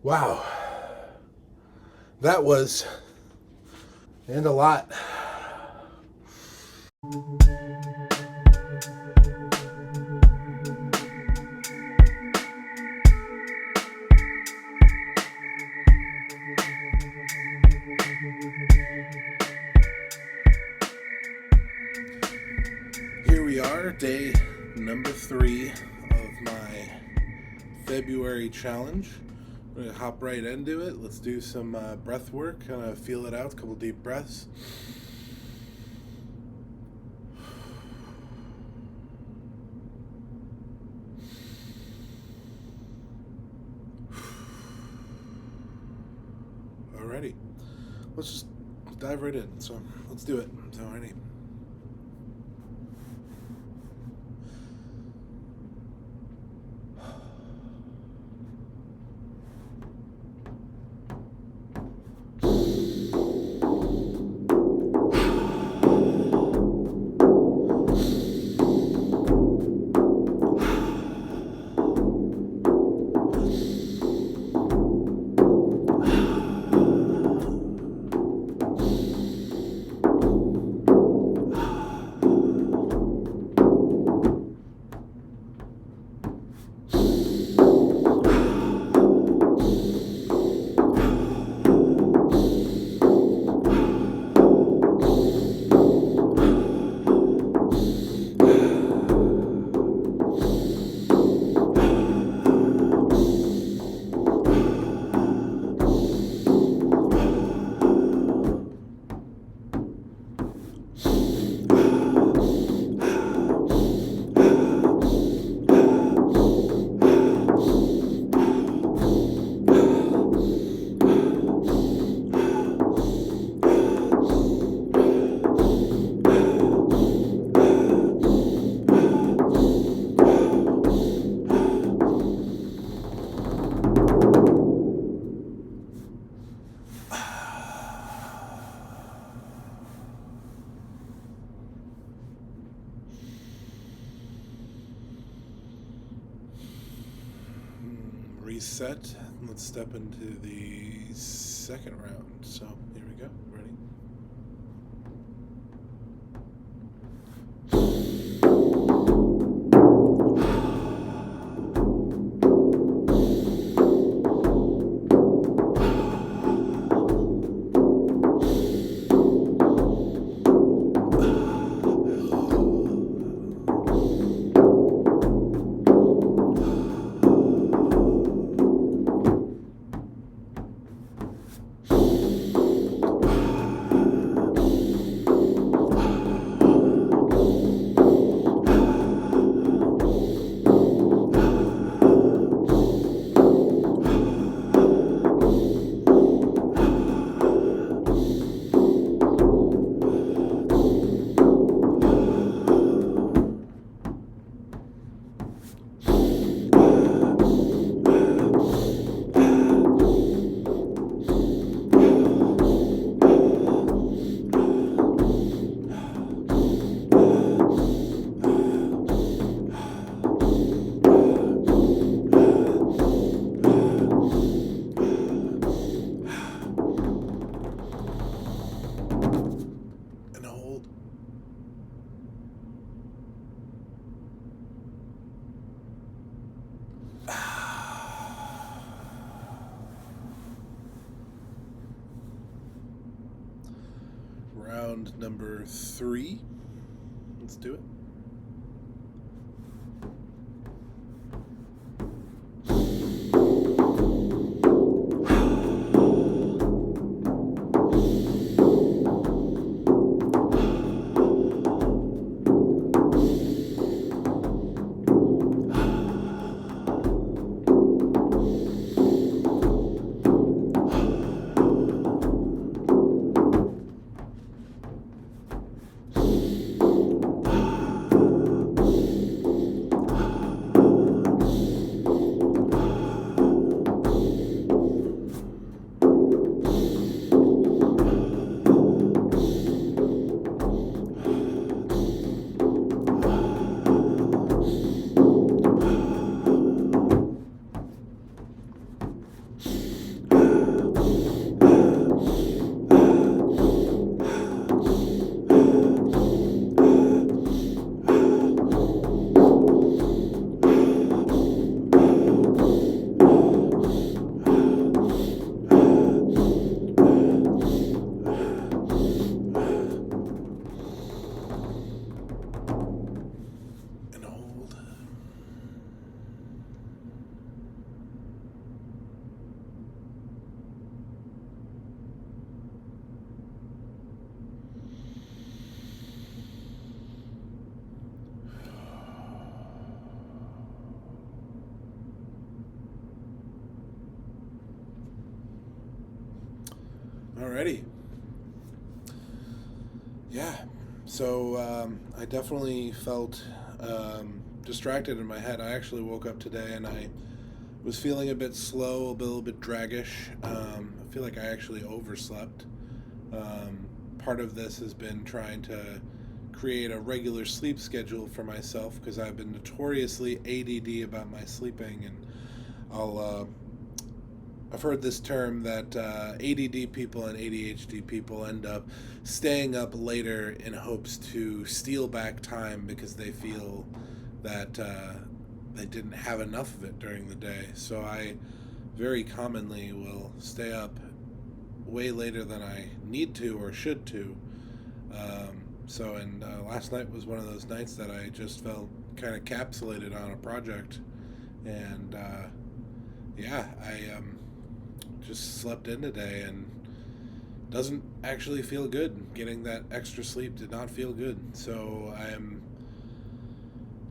Wow, that was and a lot. Here we are, day number 3 of my February challenge. We're going to hop right into it. Let's do some breath work, kind of feel it out, a couple deep breaths. Alrighty, let's just dive right in. So let's do it. So alrighty. Reset. Let's step into the second round. So here we go. Ready? And hold. Round number 3. Let's do it. Alrighty. Yeah. So I definitely felt distracted in my head. I actually woke up today and I was feeling a bit slow, a little bit draggish. I feel like I actually overslept. Part of this has been trying to create a regular sleep schedule for myself because I've been notoriously ADD about my sleeping, and I've heard this term that ADD people and ADHD people end up staying up later in hopes to steal back time because they feel that they didn't have enough of it during the day. So I very commonly will stay up way later than I need to or should to. And last night was one of those nights that I just felt kind of capsulated on a project, and I just slept in today and doesn't actually feel good. Getting that extra sleep did not feel good, so I am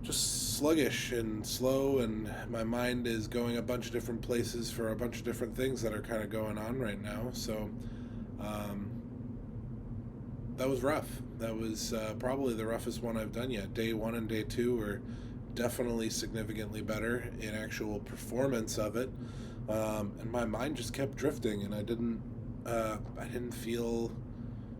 just sluggish and slow, and my mind is going a bunch of different places for a bunch of different things that are kind of going on right now. So that was rough. That was probably the roughest one I've done yet. Day 1 and day 2 were definitely significantly better in actual performance of it, and my mind just kept drifting, and I didn't feel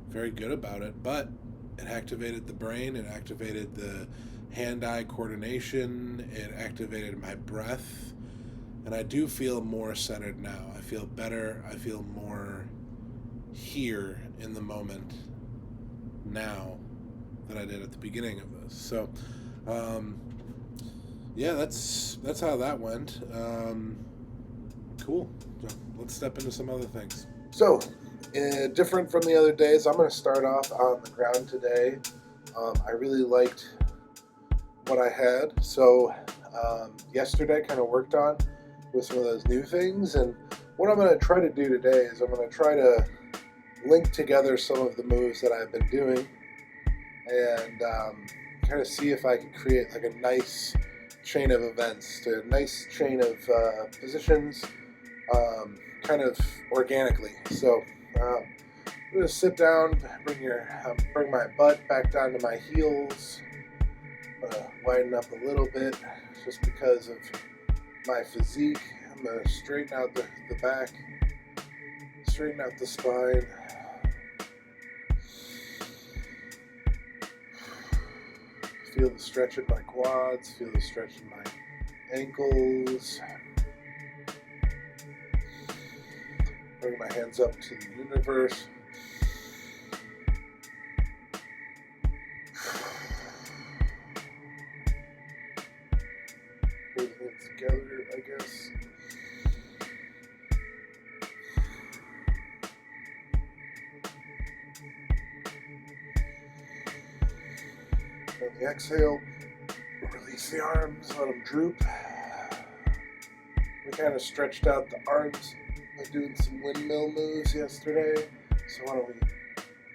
very good about it. But it activated the brain. It activated the hand-eye coordination. It activated my breath, and I do feel more centered now. I feel better. I feel more here in the moment now than I did at the beginning of this. So that's how that went. Cool. So let's step into some other things. So different from the other days, I'm going to start off on the ground today. I really liked what I had. So yesterday kind of worked on with some of those new things, and what I'm going to try to do today is I'm going to try to link together some of the moves that I've been doing and kind of see if I can create like a nice chain of events, a nice chain of positions, kind of organically. So I'm going to sit down, bring my butt back down to my heels, widen up a little bit just because of my physique. I'm going to straighten out the back, straighten out the spine. Feel the stretch in my quads, feel the stretch in my ankles. Bring my hands up to the universe. Bring it together, I guess. On the exhale, release the arms, let them droop. We kind of stretched out the arms by doing some windmill moves yesterday. So why don't we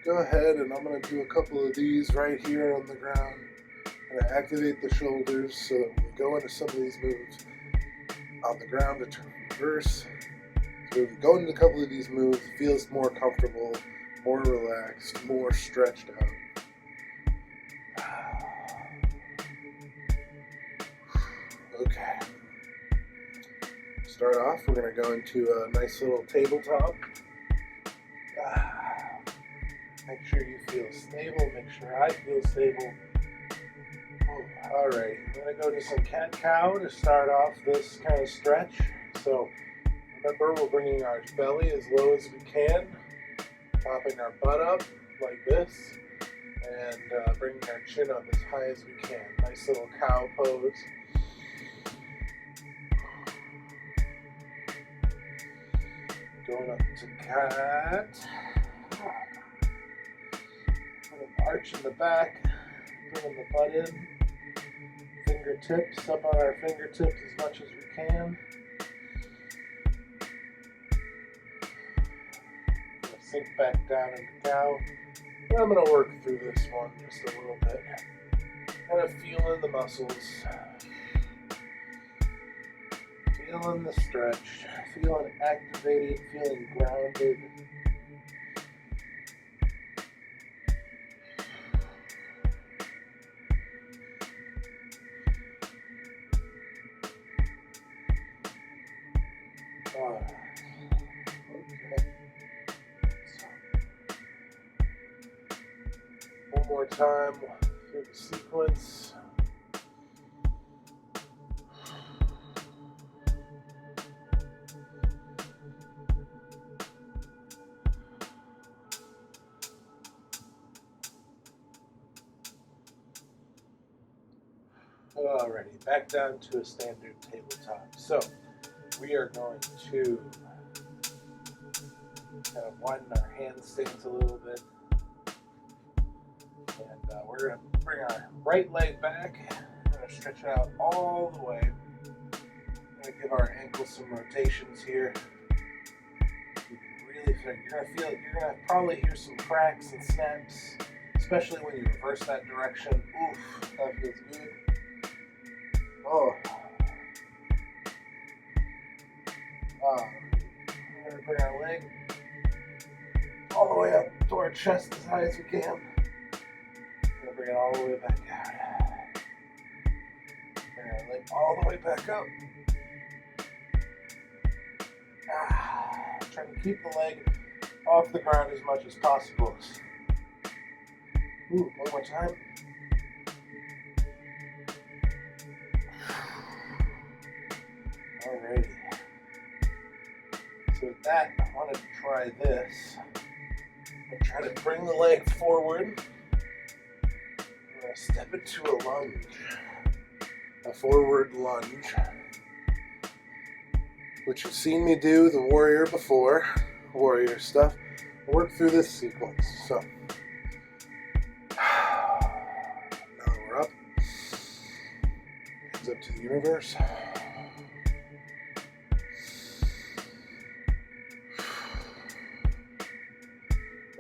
go ahead, and I'm going to do a couple of these right here on the ground. I'm going to activate the shoulders so that when we go into some of these moves on the ground to turn reverse. So if we go into a couple of these moves, it feels more comfortable, more relaxed, more stretched out. Okay. Start off, we're going to go into a nice little tabletop. Make sure you feel stable, make sure I feel stable. Alright, I'm going to go to some cat-cow to start off this kind of stretch. So remember, we're bringing our belly as low as we can, popping our butt up like this, and bringing our chin up as high as we can. Nice little cow pose. Going up to cat. Put an arch in the back, bringing the butt in. Fingertips up on our fingertips as much as we can. Sink back down into cow. And I'm going to work through this one just a little bit. Kind of feeling the muscles. Feeling the stretch. Feeling activated. Feeling grounded. one more time through the sequence. Alrighty, back down to a standard tabletop. So we are going to kind of widen our handstands a little bit. And we're going to bring our right leg back. We're going to stretch it out all the way. We're going to give our ankles some rotations here. Really, you're going to feel it. You're going to probably hear some cracks and snaps, especially when you reverse that direction. Oof, that feels good. Oh. We're going to bring our leg all the way up to our chest as high as we can. We're going to bring it all the way back down. Bring our leg all the way back up. Trying to keep the leg off the ground as much as possible. One more time. Alrighty. So with that, I wanted to try this. I'm going to try to bring the leg forward. I'm going to step it to a lunge. A forward lunge. Which you've seen me do the warrior before. Warrior stuff. Work through this sequence. So now we're up. Hands up to the universe.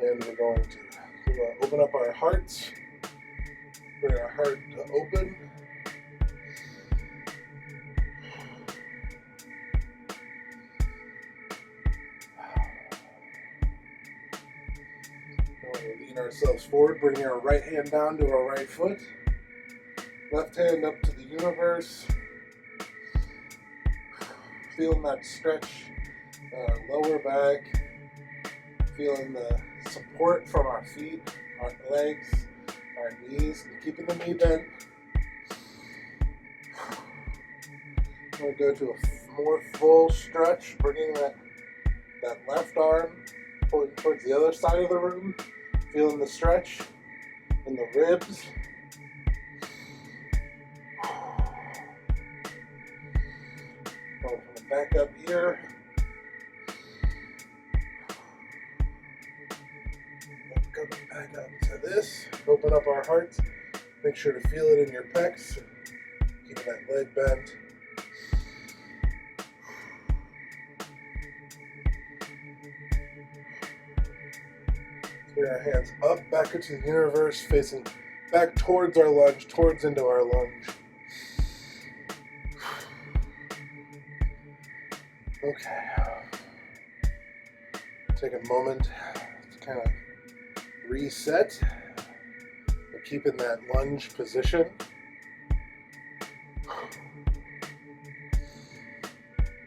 And we're going to open up our hearts. Bring our heart open. Lean ourselves forward, bringing our right hand down to our right foot. Left hand up to the universe. Feeling that stretch in our lower back. Feeling the support from our feet, our legs, our knees, and keeping the knee bent. We're going to go to a more full stretch, bringing that left arm pulling towards the other side of the room. Feeling the stretch in the ribs. Going from the back up here. Coming back up to this. Open up our hearts. Make sure to feel it in your pecs. Keeping that leg bent. Bring our hands up, back into the universe, facing back towards our lunge, into our lunge. Okay. Take a moment to kind of reset. We're keeping that lunge position.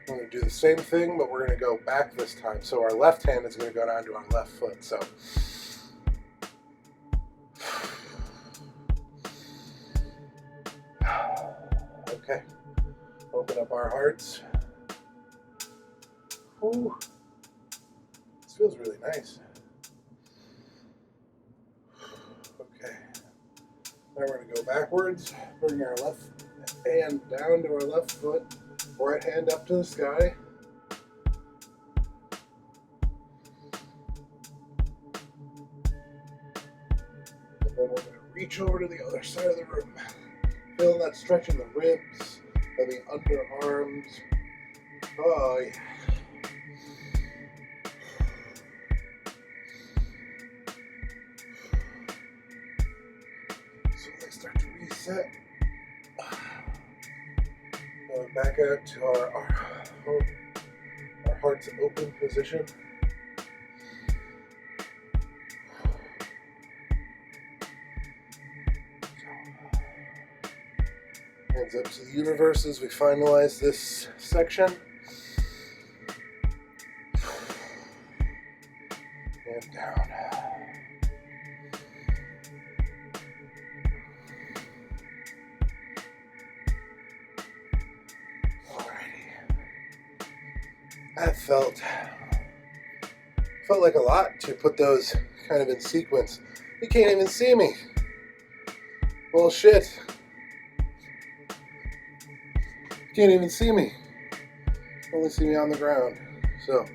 We're going to do the same thing, but we're going to go back this time. So our left hand is going to go down to our left foot. So okay. Open up our hearts. Ooh. This feels really nice. Okay. Now we're going to go backwards. Bring our left hand down to our left foot. Right hand up to the sky. And then we're going to reach over to the other side of the room. Feeling that stretch in the ribs and the underarms. Oh, yeah. So let's start to reset. Going back out to our heart's open position. Hands up to the universe as we finalize this section. And down. felt like a lot to put those kind of in sequence. You can't even see me. Well, shit. You can't even see me. You only see me on the ground. So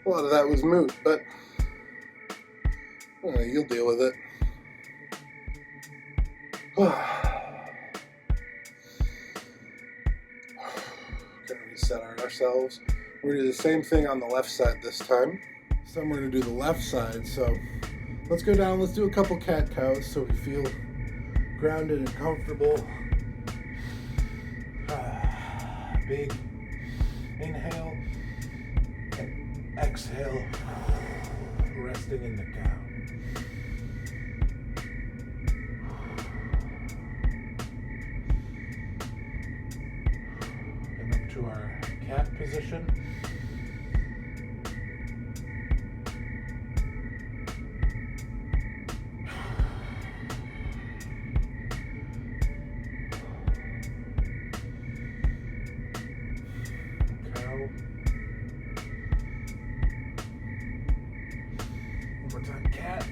a lot of that was moot, but you'll deal with it. Gonna reset ourselves. We're gonna do the same thing on the left side this time. This time we're gonna do the left side. So let's go down. Let's do a couple cat cows so we feel grounded and comfortable. Big inhale and exhale, resting in the cow. And up to our cat position. One more time, cat.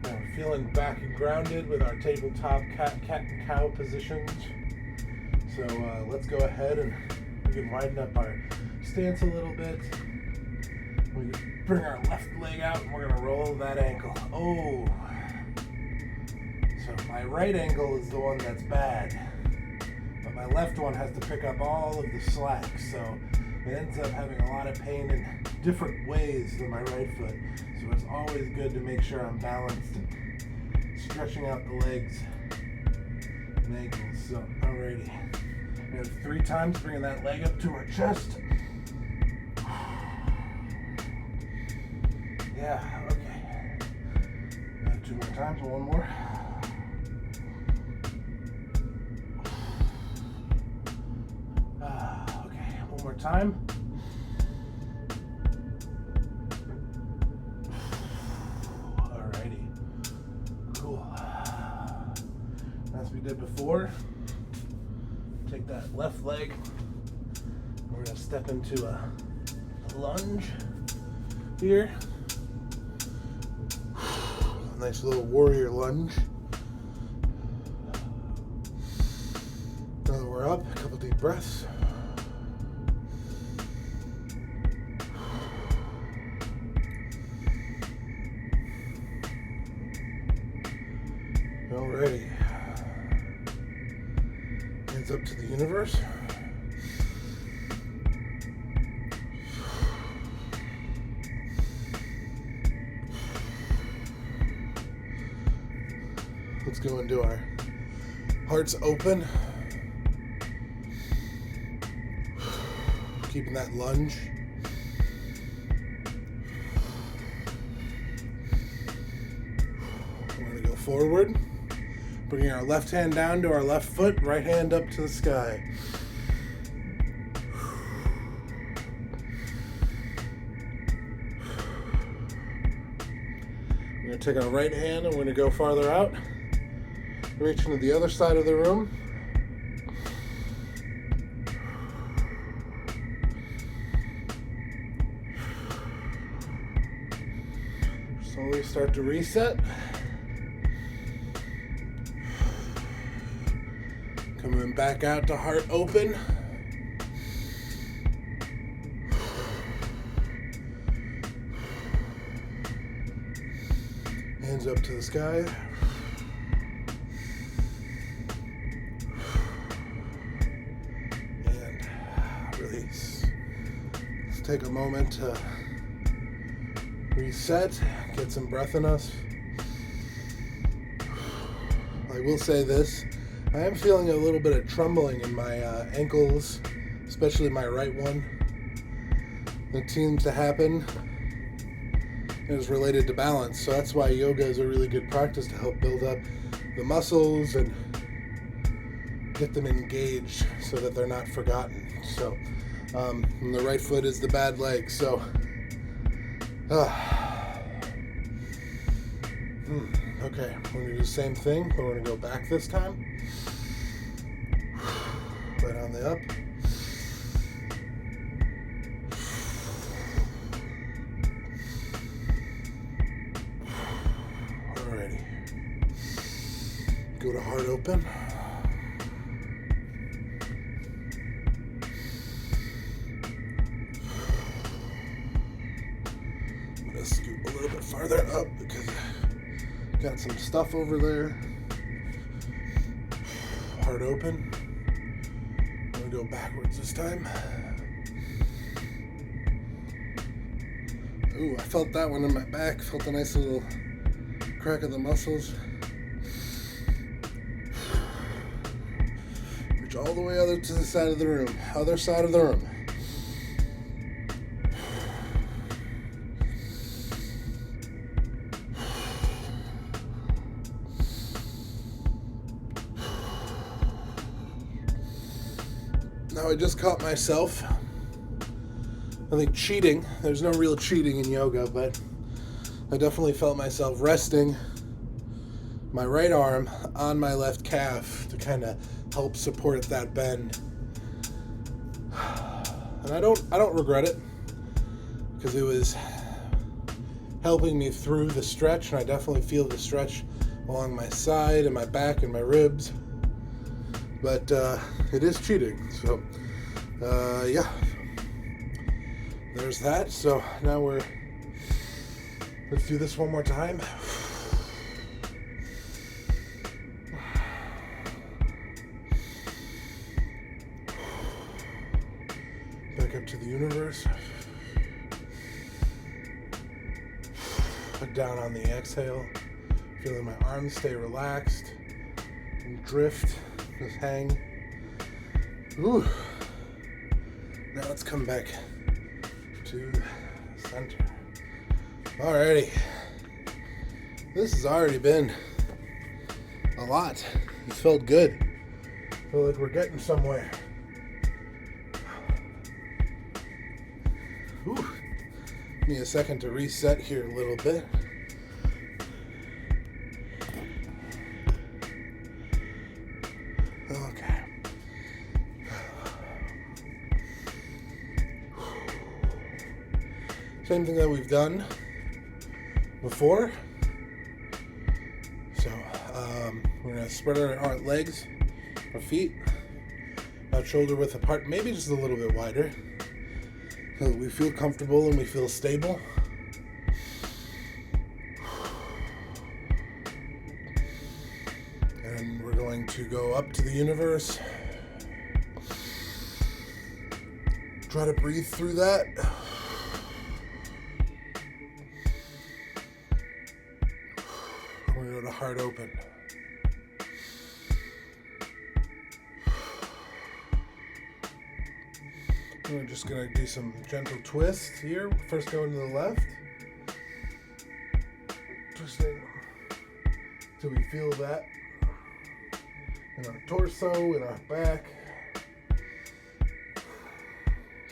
Now we're feeling back and grounded with our tabletop cat and cow positions. So let's go ahead and we can widen up our stance a little bit. We can bring our left leg out and we're gonna roll that ankle. Oh. So my right ankle is the one that's bad. But my left one has to pick up all of the slack, so it ends up having a lot of pain in different ways than my right foot. So it's always good to make sure I'm balanced and stretching out the legs and ankles. So, alrighty. We have 3 times, bringing that leg up to our chest. Yeah, okay. 2 more times, 1 more. Time. Alrighty. Cool. As we did before, take that left leg. We're going to step into a lunge here. Nice little warrior lunge. Now that we're up, a couple deep breaths. Alrighty. Hands up to the universe. Let's go and do our hearts open. Keeping that lunge. We're going to go forward. Bringing our left hand down to our left foot, right hand up to the sky. We're going to take our right hand and we're going to go farther out. Reach into the other side of the room. Slowly start to reset. Coming back out to heart open. Hands up to the sky. And release. Let's take a moment to reset, get some breath in us. I will say this. I am feeling a little bit of trembling in my ankles, especially my right one. It seems to happen. It is related to balance, so that's why yoga is a really good practice to help build up the muscles and get them engaged so that they're not forgotten. So, and the right foot is the bad leg. So, okay, we're gonna do the same thing, but we're gonna go back this time. way up. Alrighty. Go to heart open. I'm gonna scoot a little bit farther up because I got some stuff over there. Heart open. I'm gonna go backwards this time. Ooh, I felt that one in my back. Felt a nice little crack of the muscles. Reach all the way other to the side of the room. Other side of the room. Now I just caught myself, I think, cheating. There's no real cheating in yoga, but I definitely felt myself resting my right arm on my left calf to kind of help support that bend. And I don't regret it, because it was helping me through the stretch, and I definitely feel the stretch along my side and my back and my ribs. But it is cheating, so yeah, there's that. So now let's do this one more time. Back up to the universe. Put down on the exhale, feeling my arms stay relaxed and drift. Just hang. Ooh. Now let's come back to center. Alrighty. This has already been a lot. It felt good. I feel like we're getting somewhere. Ooh. Give me a second to reset here a little bit. Okay. Same thing that we've done before. So we're going to spread our legs, our feet, about shoulder width apart, maybe just a little bit wider, so that we feel comfortable and we feel stable. And we're going to go up to the universe. Try to breathe through that. We're going to go to heart open. We're just going to do some gentle twists here. First going to the left. Twisting till we feel that in our torso, in our back.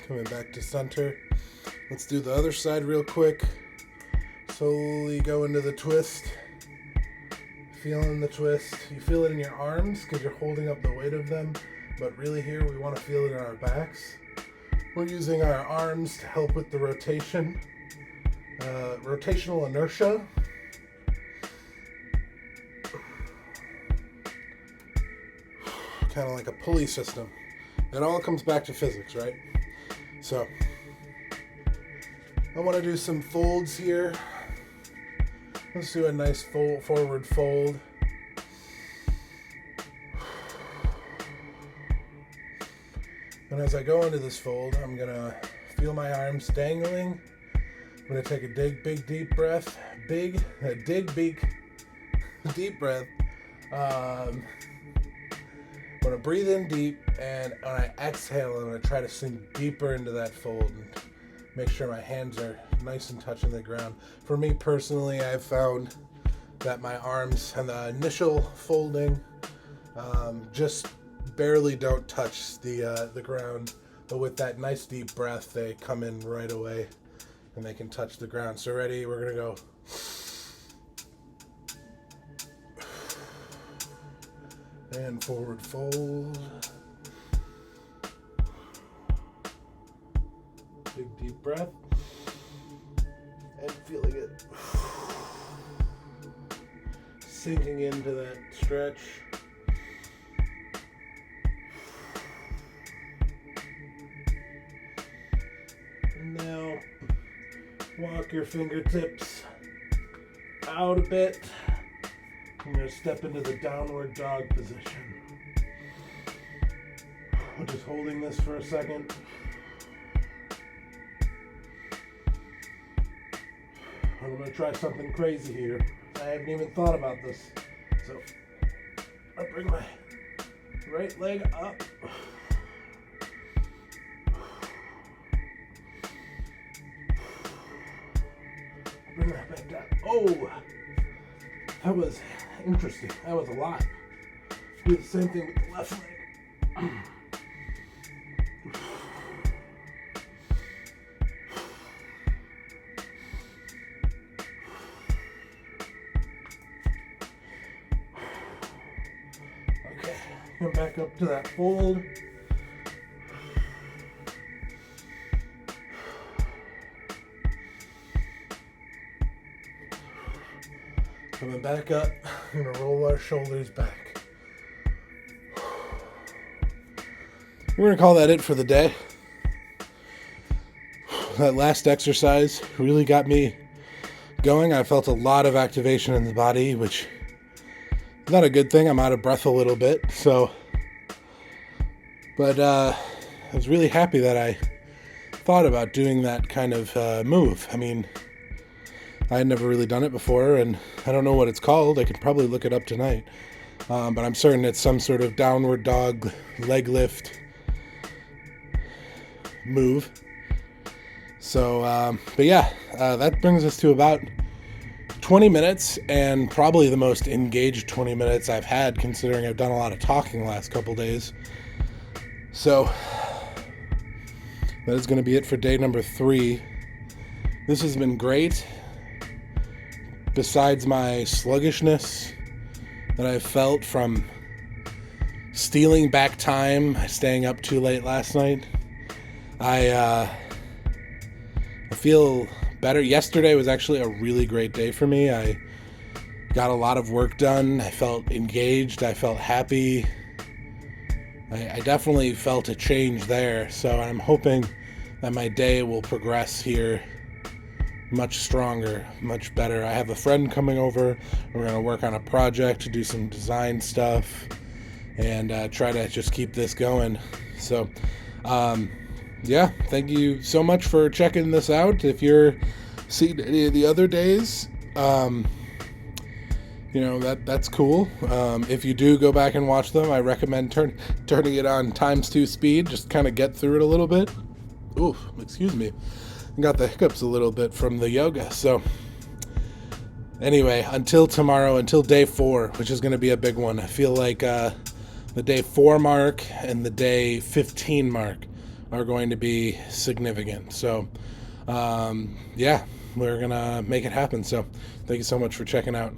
Coming back to center. Let's do the other side real quick. Slowly go into the twist. Feeling the twist. You feel it in your arms because you're holding up the weight of them, but really here we want to feel it in our backs. We're using our arms to help with the rotation, rotational inertia. Kind of like a pulley system. It all comes back to physics, right? So I want to do some folds here. Let's do a nice forward fold. And as I go into this fold, I'm going to feel my arms dangling. I'm going to take a big deep breath. Deep breath. I'm going to breathe in deep, and when I exhale, I'm going to try to sink deeper into that fold and make sure my hands are nice and touching the ground. For me personally, I've found that my arms and the initial folding just barely don't touch the ground, but with that nice deep breath, they come in right away and they can touch the ground. So ready, we're going to go. And forward fold. Big deep breath. And feeling it sinking into that stretch. And now walk your fingertips out a bit. I'm going to step into the downward dog position. I'm just holding this for a second. I'm going to try something crazy here. I haven't even thought about this. So I bring my right leg up. Bring that back down. Oh, that was interesting. That was a lot. Do the same thing with the left leg. Okay, come back up to that fold. Coming back up, I'm gonna roll our shoulders back. We're gonna call that it for the day. That last exercise really got me going. I felt a lot of activation in the body, which is not a good thing. I'm out of breath a little bit, but I was really happy that I thought about doing that kind of move. I mean, I had never really done it before, and I don't know what it's called. I could probably look it up tonight. But I'm certain it's some sort of downward dog leg lift move. So, but yeah, that brings us to about 20 minutes, and probably the most engaged 20 minutes I've had, considering I've done a lot of talking the last couple days. So, that is going to be it for day number 3. This has been great. Besides my sluggishness that I've felt from stealing back time, staying up too late last night, I feel better. Yesterday was actually a really great day for me. I got a lot of work done. I felt engaged. I felt happy. I definitely felt a change there. So I'm hoping that my day will progress here much stronger, much better. I have a friend coming over. We're going to work on a project to do some design stuff and try to just keep this going. So, yeah, thank you so much for checking this out. If you're seeing any of the other days, that's cool. If you do go back and watch them, I recommend turning it on ×2 speed. Just kind of get through it a little bit. Oof, excuse me. Got the hiccups a little bit from the yoga. So anyway, until tomorrow, until day 4, which is going to be a big one. I feel like the day 4 mark and the day 15 mark are going to be significant. So yeah, we're going to make it happen. So thank you so much for checking out.